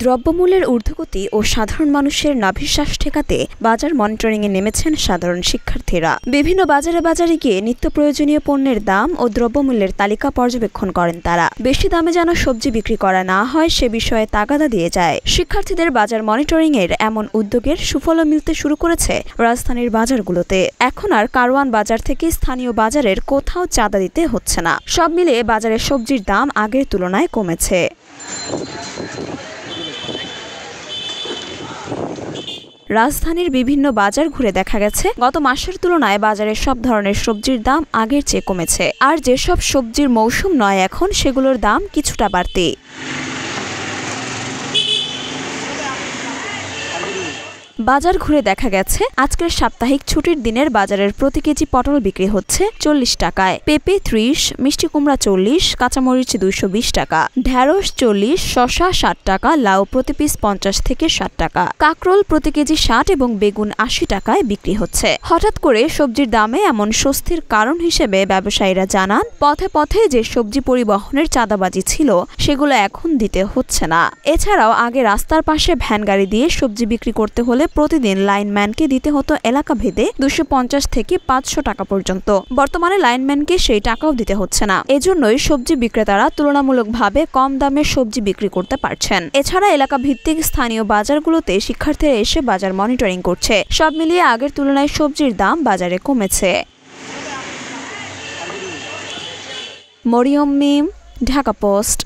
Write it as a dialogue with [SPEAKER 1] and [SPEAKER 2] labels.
[SPEAKER 1] দ্রব্যমূল্যের ঊর্ধ্বগতি ও সাধারণ মানুষের নাভিশ্বাস ঠেকাতে বাজার মনিটরিংয়ে নেমেছেন সাধারণ শিক্ষার্থীরা। বিভিন্ন বাজারে গিয়ে নিত্য প্রয়োজনীয় পণ্যের দাম ও দ্রব্যমূল্যের তালিকা পর্যবেক্ষণ করেন তারা। বেশি দামে যেন সবজি বিক্রি করা না হয় সে বিষয়ে তাগাদা দিয়ে যায়। শিক্ষার্থীদের বাজার মনিটরিংয়ের এমন উদ্যোগের সুফলও মিলতে শুরু করেছে রাজধানীর বাজারগুলোতে। এখন আর কারওয়ান বাজার থেকে স্থানীয় বাজারের কোথাও চাঁদা দিতে হচ্ছে না। সব মিলিয়ে বাজারের সবজির দাম আগের তুলনায় কমেছে। রাজধানীর বিভিন্ন বাজার ঘুরে দেখা গেছে গত মাসের তুলনায় বাজারের সব ধরনের সবজির দাম আগের চেয়ে কমেছে। আর যেসব সবজির মৌসুম নয় এখন সেগুলোর দাম কিছুটা বাড়তি। বাজার ঘুরে দেখা গেছে আজকের সাপ্তাহিক ছুটির দিনের বাজারের প্রতি কেজি পটল বিক্রি হচ্ছে 40 টাকায়, পেঁপে 30, মিষ্টি কুমড়া 40, কাঁচামরিচ 220 টাকা, ঢেঁড়স 40, শসা 60 টাকা, লাউ প্রতি পিস 50 থেকে 60 টাকা, কাঁকরোল প্রতি কেজি 60 এবং বেগুন 80 টাকায় বিক্রি হচ্ছে। হঠাৎ করে সবজির দামে এমন স্বস্তির কারণ হিসেবে ব্যবসায়ীরা জানান, পথে পথে যে সবজি পরিবহনের চাঁদাবাজি ছিল সেগুলো এখন দিতে হচ্ছে না। এছাড়াও আগে রাস্তার পাশে ভ্যান গাড়ি দিয়ে সবজি বিক্রি করতে হলে প্রতিদিন লাইনম্যানকে দিতে হতো এলাকা ভেদে 250 থেকে 500 টাকা পর্যন্ত। বর্তমানে লাইনম্যানকে সেই টাকাও দিতে হচ্ছে না। এজন্যই সবজি বিক্রেতারা তুলনামূলকভাবে কম দামে সবজি বিক্রি করতে পারছেন। এছাড়া এলাকা ভিত্তিক স্থানীয় বাজারগুলোতে শিক্ষার্থীরা এসে বাজার মনিটরিং করছে। সব মিলিয়ে আগের তুলনায় সবজির দাম বাজারে কমেছে। মরিয়ম মিম, ঢাকা পোস্ট।